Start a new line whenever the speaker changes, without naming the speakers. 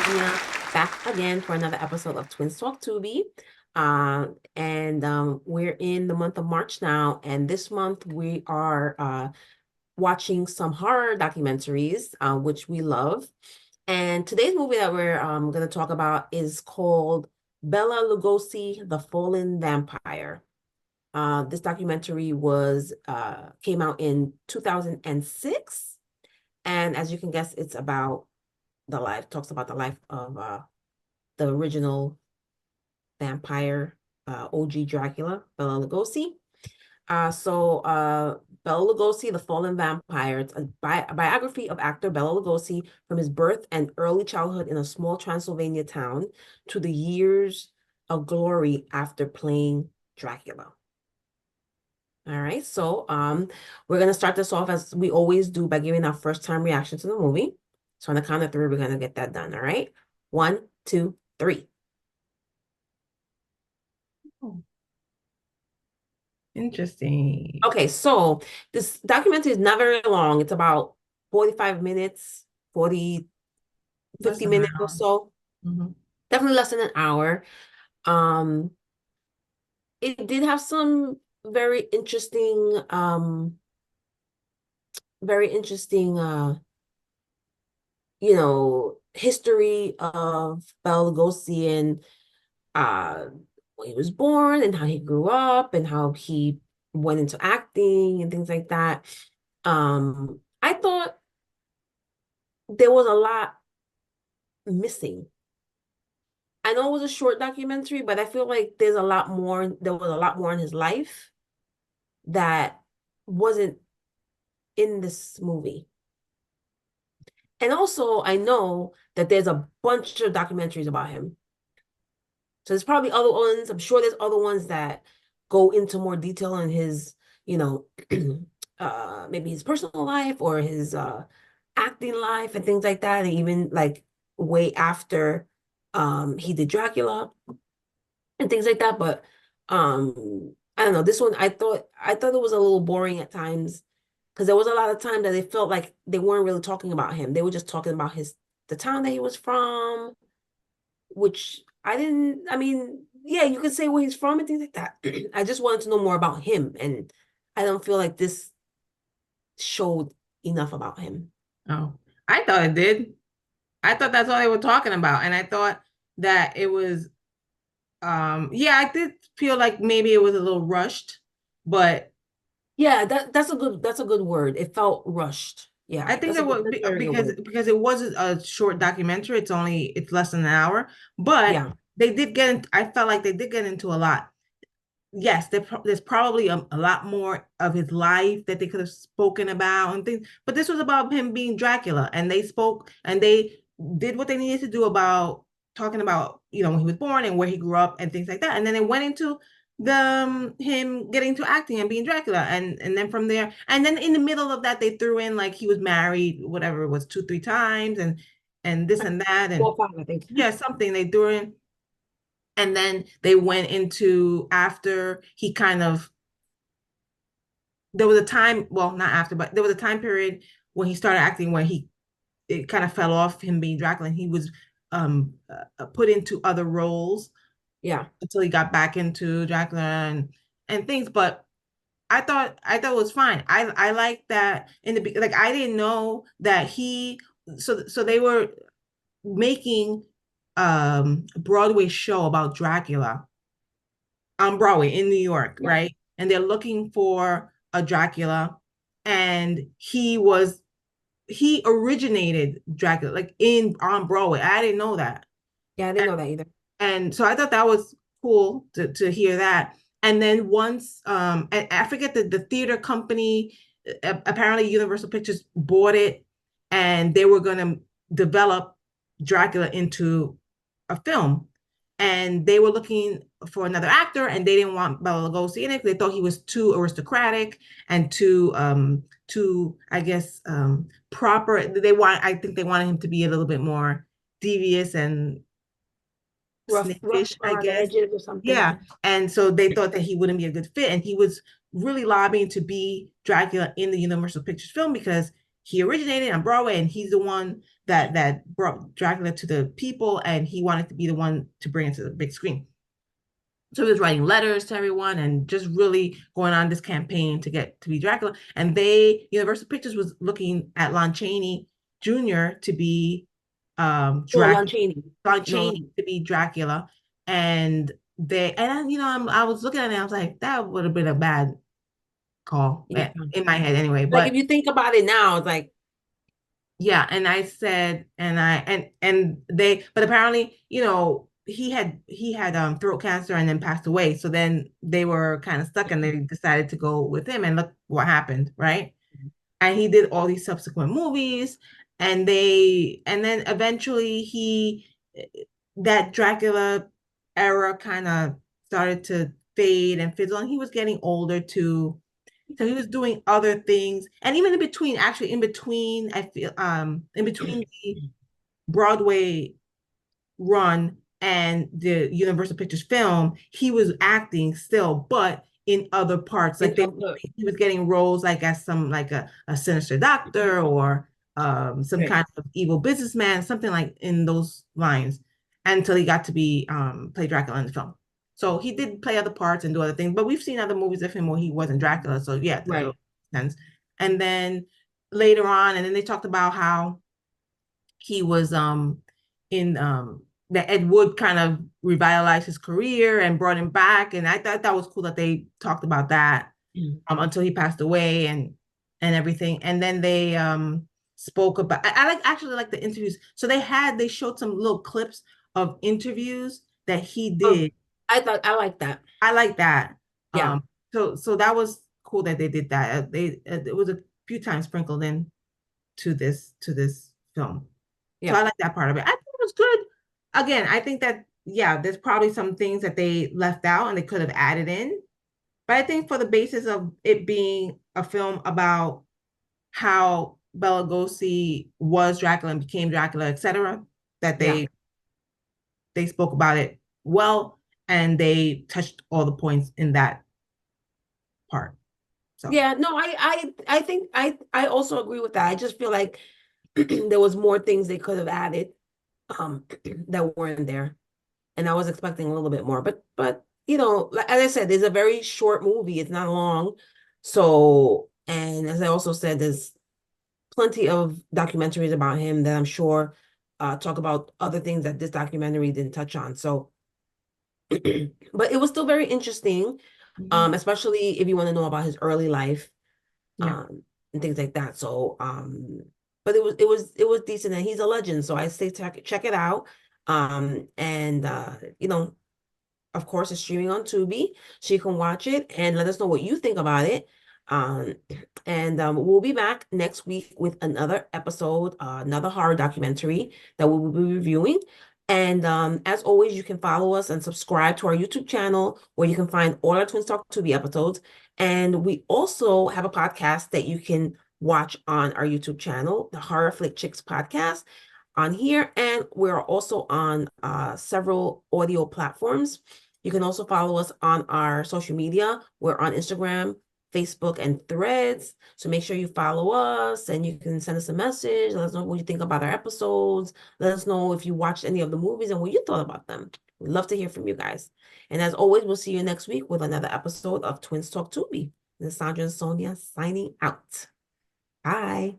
Sonia, back again for another episode of Twins Talk Tubi. We're in the month of March now, and this month we are watching some horror documentaries, which we love. And today's movie that we're going to talk about is called Bela Lugosi, The Fallen Vampire. This documentary was came out in 2006, and as you can guess, it's about talks about the life of the original vampire, OG Dracula, Bela Lugosi. Bela Lugosi, The Fallen Vampire. It's a biography of actor Bela Lugosi from his birth and early childhood in a small Transylvania town to the years of glory after playing Dracula. All right, we're gonna start this off as we always do by giving our first time reaction to the movie. So on the count of three, we're gonna get that done. All right, 1, 2, 3.
Oh, interesting.
Okay, so this documentary is not very long. It's about 45 minutes, 40,
Less
50
than an
minutes or
hour.
so.
Mhm.
Definitely less than an hour. Um, it did have some very interesting history of Bela Lugosi and uh when he was born and how he grew up and how he went into acting and things like that. I thought there was a lot missing. I know it was a short documentary, but I feel like there was a lot more in his life that wasn't in this movie. And also, I know that there's a bunch of documentaries about him. So there's probably other ones. I'm sure there's other ones that go into more detail on his, you know, maybe his personal life or his acting life and things like that. And even like way after he did Dracula and things like that. But I don't know. This one I thought it was a little boring at times because there was a lot of time that it felt like they weren't really talking about him. They were just talking about the town that he was from, which I mean, yeah, you could say where he's from and things like that. I just wanted to know more about him, and I don't feel like this showed enough about him.
Oh, I thought it did. I thought that's all they were talking about. And I thought that it was, yeah, I did feel like maybe it was a little rushed, but
Yeah, that's a good word. It felt rushed. Yeah,
I think that was
that's a very good word.
because it was a short documentary. It's less than an hour, but
Yeah,
I felt like they did get into a lot. Yes, there's probably a lot more of his life that they could have spoken about and things, but this was about him being Dracula, and they spoke and they did what they needed to do about talking about, when he was born and where he grew up and things like that. And then it went into the him getting to acting and being Dracula, and then from there, and then in the middle of that, they threw in like he was married, whatever it was, 2, 3 times, and this and that,
4 or 5, I think.
yeah, something they threw in. And then they went into after he kind of, there was a time, well, not after, but there was a time period when he started acting where it kind of fell off him being Dracula, and he was put into other roles
Yeah,
until he got back into Dracula and things. But I thought it was fine. I like that in like I didn't know that so they were making a Broadway show about Dracula on Broadway in New York,
yeah,
right? And they're looking for a Dracula, and he originated Dracula like in on Broadway. I didn't know that,
yeah. I didn't know that either.
and so I thought that was cool to hear that. And then once, I forget the theater company, apparently Universal Pictures bought it, and they were going to develop Dracula into a film, and they were looking for another actor, and they didn't want Bela Lugosi in it. They thought he was too aristocratic and too, I guess, proper. I think they wanted him to be a little bit more devious and
Rough
snakish, I
around the
guess.
edges or something.
Yeah. And so they thought that he wouldn't be a good fit. And he was really lobbying to be Dracula in the Universal Pictures film because he originated on Broadway, and he's the one that brought Dracula to the people, and he wanted to be the one to bring it to the big screen. So he was writing letters to everyone and just really going on this campaign to get to be Dracula. And Universal Pictures was looking at Lon Chaney Jr. to be
Oh, Lon
Dracula,
Chaney.
Lon
No,
Chaney to be Dracula. And I was looking at it, I was like, that would have been a bad call
yeah.
in my head anyway.
Like if
But
you think about it now, it's like,
yeah, and I said, and they, but apparently, he had throat cancer and then passed away. So then they were kind of stuck, and they decided to go with him. And look what happened, right? And he did all these subsequent movies, and then eventually that Dracula era kind of started to fade and fizzle, and he was getting older too. So he was doing other things. And even in between, actually in between, I feel in between the Broadway run and the Universal Pictures film, he was acting still, but in other parts.
in
Like
other,
he was getting roles like as some like a sinister doctor, or some
right,
kind of evil businessman, something like in those lines, until he got to be play Dracula in the film. So he did play other parts and do other things, but we've seen other movies of him where he wasn't Dracula. So yeah, that
right.
makes sense. And then later on, and then they talked about how he was in that Ed Wood kind of revitalized his career and brought him back. And I thought that was cool that they talked about that
Mm.
until he passed away and everything. And then they spoke about I like actually like the interviews. So they showed some little clips of interviews that he
Oh,
did.
I like that.
I like that.
Yeah,
So that was cool that they did that. It was a few times sprinkled in to this film. So
yeah,
I like that part of it. I think it was good. Again, I think that yeah, there's probably some things that they left out and they could have added in. But I think for the basis of it being a film about how Bela Lugosi was Dracula and became Dracula, etc., that
yeah.
they spoke about it well, and they touched all the points in that part. So
Yeah, no, I think I also agree with that. I just feel like there was more things they could have added that weren't there. And I was expecting a little bit more. But like as I said, there's a very short movie. It's not long. So, and as I also said, there's plenty of documentaries about him that I'm sure talk about other things that this documentary didn't touch on. So, but it was still very interesting,
mhm.
especially if you want to know about his early life,
Yeah.
um, and things like that. So, but it was decent, and he's a legend. So I say check it out. And of course, it's streaming on Tubi, so you can watch it and let us know what you think about it. Um, and we'll be back next week with another episode, another horror documentary that we will be reviewing. And as always, you can follow us and subscribe to our YouTube channel where you can find all our Twins Talk Tubi episodes. And we also have a podcast that you can watch on our YouTube channel, the Horror Flick Chicks podcast on here. And we're also on several audio platforms. You can also follow us on our social media. We're on Instagram, Facebook, and Threads. So make sure you follow us and you can send us a message. Let us know what you think about our episodes. Let us know if you watched any of the movies and what you thought about them. We'd love to hear from you guys. And as always, we'll see you next week with another episode of Twins Talk Tubi. This is Sandra and Sonia signing out. Bye.